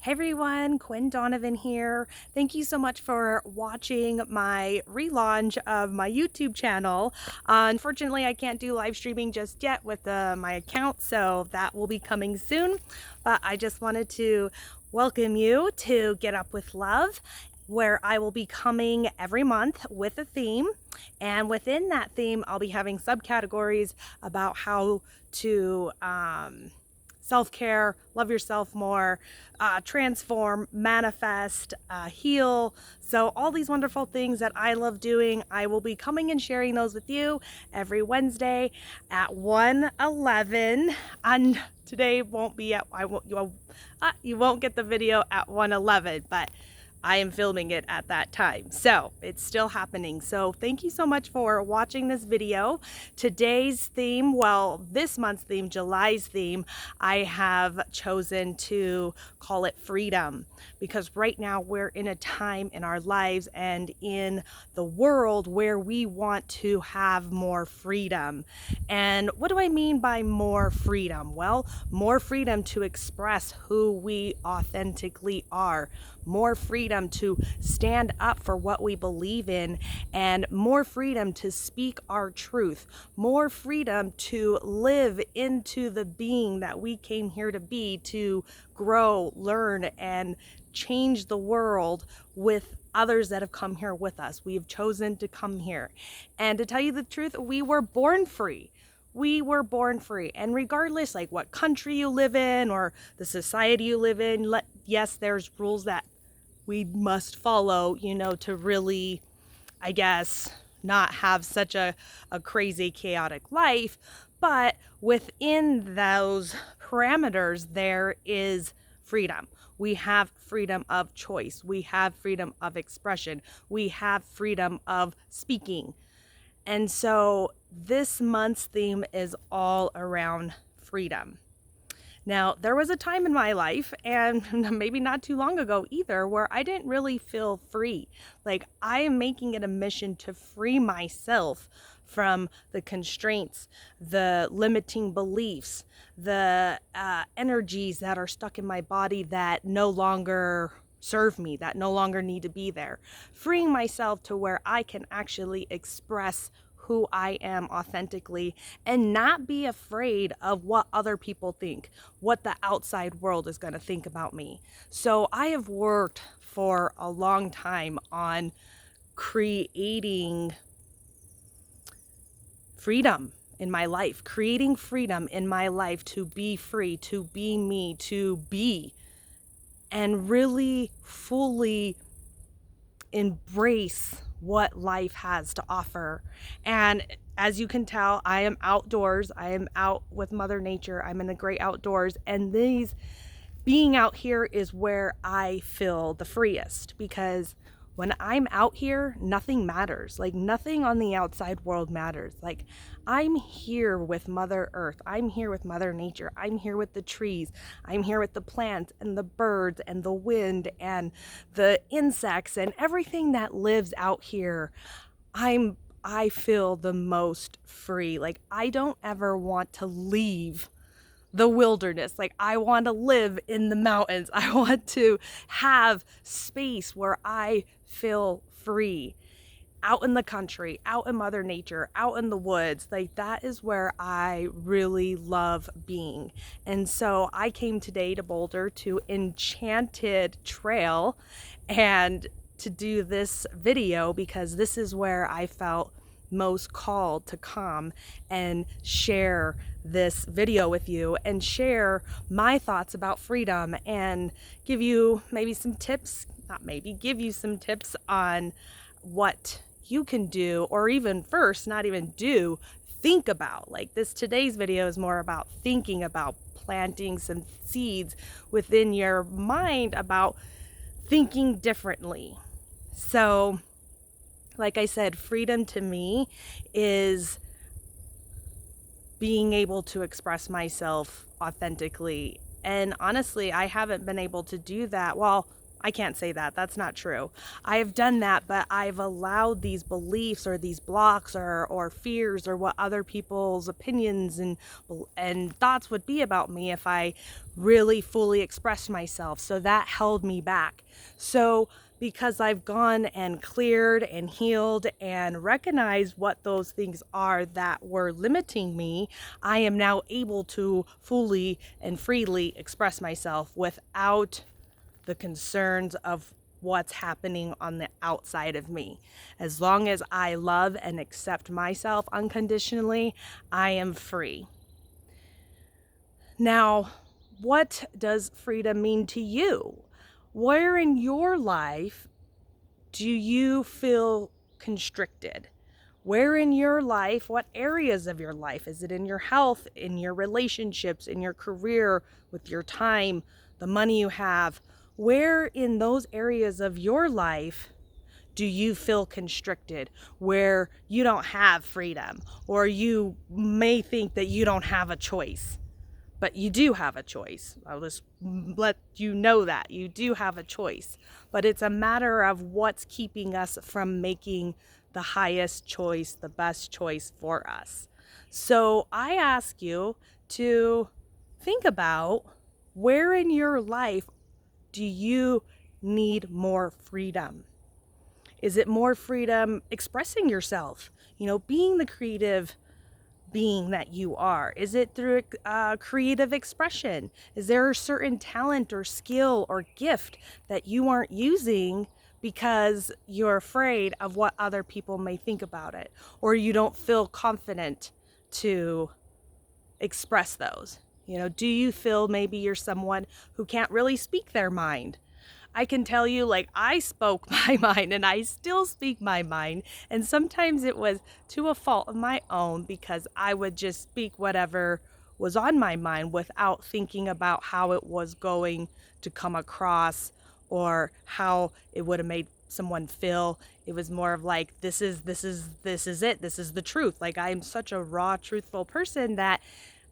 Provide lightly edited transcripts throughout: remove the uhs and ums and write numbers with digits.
Hey everyone, Quinn Donovan here. Thank you so much for watching my relaunch of my YouTube channel. Unfortunately, I can't do live streaming just yet with my account, so that will be coming soon. But I just wanted to welcome you to Get Up with Love, where I will be coming every month with a theme. And within that theme, I'll be having subcategories about how to self-care, love yourself more, transform, manifest, heal. So all these wonderful things that I love doing, I will be coming and sharing those with you every Wednesday at 1:11. And today won't be at, you won't get the video at 1:11, but I am filming it at that time. So it's still happening. So thank you so much for watching this video. Today's theme, well, this month's theme, July's theme, I have chosen to call it freedom, because right now we're in a time in our lives and in the world where we want to have more freedom. And what do I mean by more freedom? Well, more freedom to express who we authentically are, more freedom to stand up for what we believe in, and more freedom to speak our truth, more freedom to live into the being that we came here to be, to grow, learn, and change the world with others that have come here with us. We have chosen to come here. And to tell you the truth, we were born free. We were born free. And regardless like what country you live in or the society you live in, yes, there's rules that we must follow, to really, I guess, not have such a crazy, chaotic life. But within those parameters, there is freedom. We have freedom of choice. We have freedom of expression. We have freedom of speaking. And so this month's theme is all around freedom. Now, there was a time in my life, and maybe not too long ago either, where I didn't really feel free. Like, I am making it a mission to free myself from the constraints, the limiting beliefs, the energies that are stuck in my body that no longer serve me, that no longer need to be there. Freeing myself to where I can actually express who I am authentically and not be afraid of what other people think, what the outside world is going to think about me. So I have worked for a long time on creating freedom in my life, creating freedom in my life to be free, to be me, to be, and really fully embrace what life has to offer. And as you can tell, I am outdoors. I am out with Mother Nature. I'm in the great outdoors. And being out here is where I feel the freest, because when I'm out here, nothing matters. Like, nothing on the outside world matters. Like, I'm here with Mother Earth. I'm here with Mother Nature. I'm here with the trees. I'm here with the plants and the birds and the wind and the insects and everything that lives out here. I feel the most free. Like, I don't ever want to leave the wilderness. Like, I want to live in the mountains. I want to have space where I feel free, out in the country, out in Mother Nature, out in the woods. Like, that is where I really love being. And so I came today to Boulder to Enchanted Trail and to do this video, because this is where I felt most called to come and share this video with you and share my thoughts about freedom and give you maybe some tips, give you some tips on what you can do, or even first, not even do, think about. Like, today's video is more about thinking about planting some seeds within your mind about thinking differently. So, like I said, freedom to me is being able to express myself authentically. And honestly, I haven't been able to do that. Well, I can't say that. That's not true. I have done that, but I've allowed these beliefs or these blocks or fears or what other people's opinions and thoughts would be about me if I really fully expressed myself. So that held me back. So because I've gone and cleared and healed and recognized what those things are that were limiting me, I am now able to fully and freely express myself without the concerns of what's happening on the outside of me. As long as I love and accept myself unconditionally, I am free. Now, what does freedom mean to you? Where in your life do you feel constricted? Where in your life, what areas of your life? Is it in your health, in your relationships, in your career, with your time, the money you have? Where in those areas of your life do you feel constricted, where you don't have freedom, or you may think that you don't have a choice? But you do have a choice. I'll just let you know that you do have a choice. But it's a matter of what's keeping us from making the highest choice, the best choice for us. So I ask you to think about, where in your life do you need more freedom? Is it more freedom expressing yourself? Being the creative being that you are? Is it through creative expression? Is there a certain talent or skill or gift that you aren't using because you're afraid of what other people may think about it, or you don't feel confident to express those? Do you feel maybe you're someone who can't really speak their mind? I can tell you, like, I spoke my mind and I still speak my mind. And sometimes it was to a fault of my own, because I would just speak whatever was on my mind without thinking about how it was going to come across or how it would have made someone feel. It was more of like, this is it. This is the truth. Like, I'm such a raw, truthful person that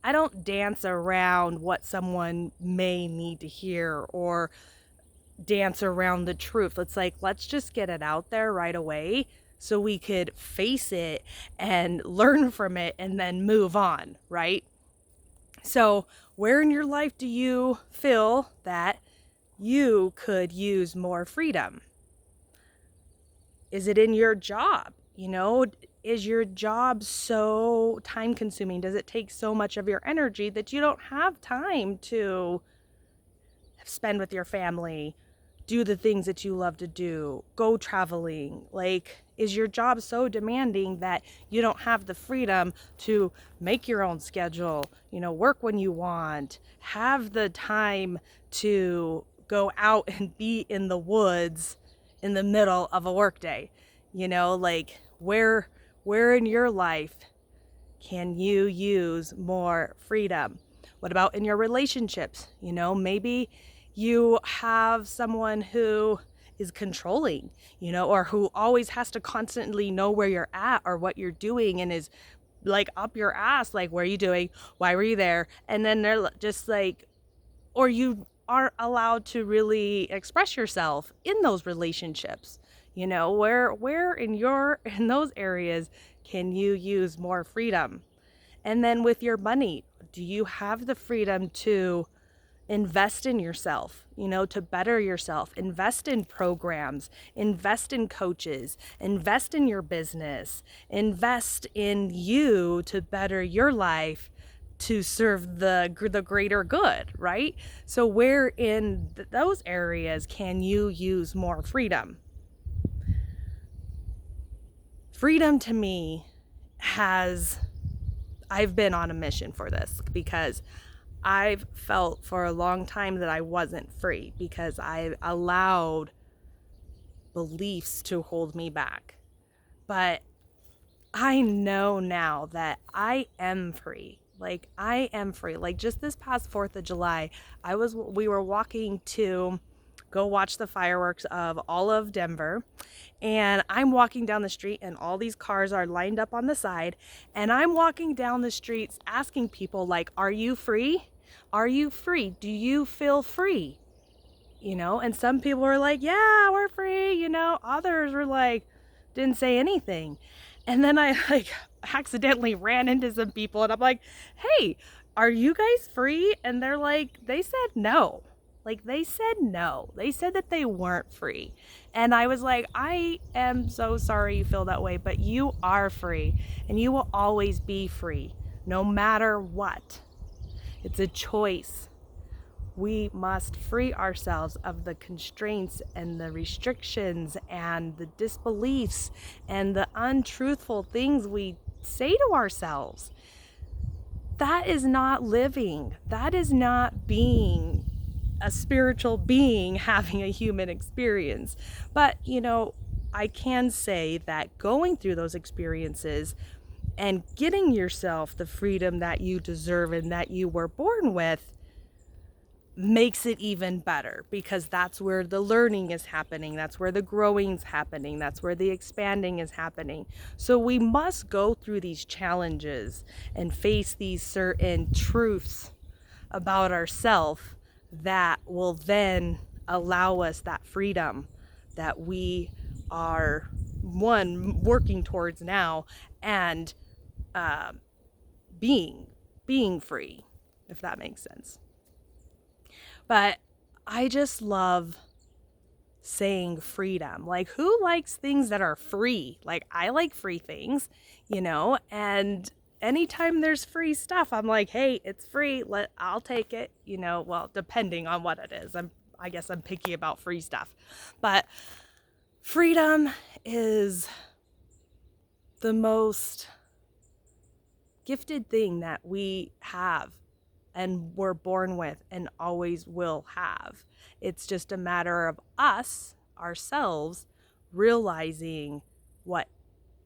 I don't dance around what someone may need to hear or dance around the truth. It's like, let's just get it out there right away so we could face it and learn from it and then move on, right? So where in your life do you feel that you could use more freedom? Is it in your job? Is your job so time consuming? Does it take so much of your energy that you don't have time to spend with your family, do the things that you love to do, go traveling? Like, is your job so demanding that you don't have the freedom to make your own schedule, work when you want, have the time to go out and be in the woods in the middle of a workday? Like, where in your life can you use more freedom? What about in your relationships? Maybe you have someone who is controlling, or who always has to constantly know where you're at or what you're doing, and is like up your ass, like, what are you doing? Why were you there? And then they're just like, or you aren't allowed to really express yourself in those relationships. Where in those areas can you use more freedom? And then with your money, do you have the freedom to invest in yourself, to better yourself, invest in programs, invest in coaches, invest in your business, invest in you to better your life, to serve the greater good, right? So where in those areas can you use more freedom? Freedom to me I've been on a mission for this, because I've felt for a long time that I wasn't free because I allowed beliefs to hold me back. But I know now that I am free. Like, I am free. Like, just this past 4th of July, we were walking to go watch the fireworks of all of Denver. And I'm walking down the street and all these cars are lined up on the side. And I'm walking down the streets asking people, like, are you free? Are you free? Do you feel free? you know, and some people were like, yeah, we're free, you know, others were like, didn't say anything. And then I like accidentally ran into some people and I'm like, hey, are you guys free? And they're like, they said no. Like they said no. They said that they weren't free. And I was like, I am so sorry you feel that way, but you are free and you will always be free no matter what. It's a choice. We must free ourselves of the constraints and the restrictions and the disbeliefs and the untruthful things we say to ourselves. That is not living. That is not being a spiritual being having a human experience. But, you know, I can say that going through those experiences and getting yourself the freedom that you deserve and that you were born with makes it even better, because that's where the learning is happening, that's where the growing's happening, that's where the expanding is happening. So we must go through these challenges and face these certain truths about ourselves that will then allow us that freedom that we are working towards now, and uh, being free, if that makes sense. But I just love saying freedom. Like, who likes things that are free? Like, I like free things, you know, and anytime there's free stuff, I'm like, hey, it's free. I'll take it, you know, well, depending on what it is. I guess I'm picky about free stuff. But freedom is the most gifted thing that we have and were born with and always will have. It's just a matter of us, ourselves, realizing what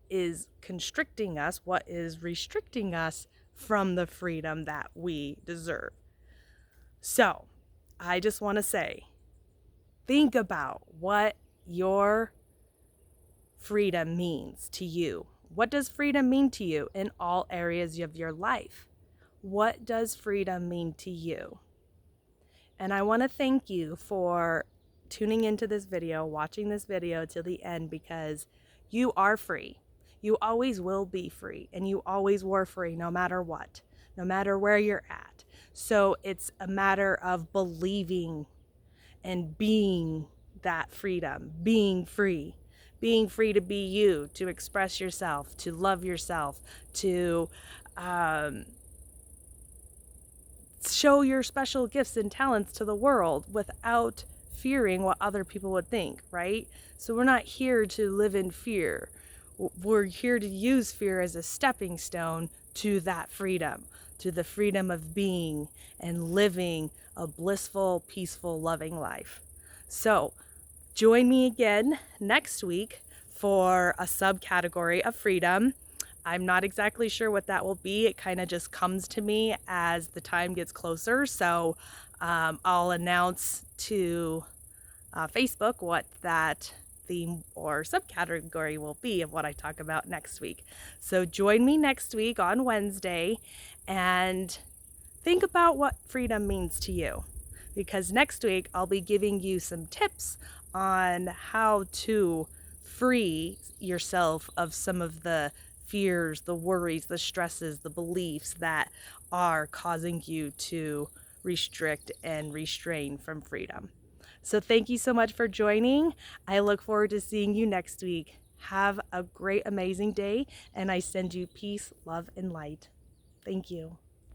is constricting us, what is restricting us from the freedom that we deserve. So, I just want to say, think about what your freedom means to you. What does freedom mean to you in all areas of your life? What does freedom mean to you? And I want to thank you for tuning into this video, watching this video till the end, because you are free. You always will be free, and you always were free no matter what, no matter where you're at. So it's a matter of believing and being that freedom, being free to be you, to express yourself, to love yourself, to show your special gifts and talents to the world without fearing what other people would think, right? So we're not here to live in fear. We're here to use fear as a stepping stone to that freedom, to the freedom of being and living a blissful, peaceful, loving life. So join me again next week for a subcategory of freedom. I'm not exactly sure what that will be. It kind of just comes to me as the time gets closer. So I'll announce to Facebook what that theme or subcategory will be of what I talk about next week. So join me next week on Wednesday and think about what freedom means to you, because next week I'll be giving you some tips on how to free yourself of some of the fears, the worries, the stresses, the beliefs that are causing you to restrict and restrain from freedom. So thank you so much for joining. I look forward to seeing you next week. Have a great, amazing day, and I send you peace, love, and light. Thank you.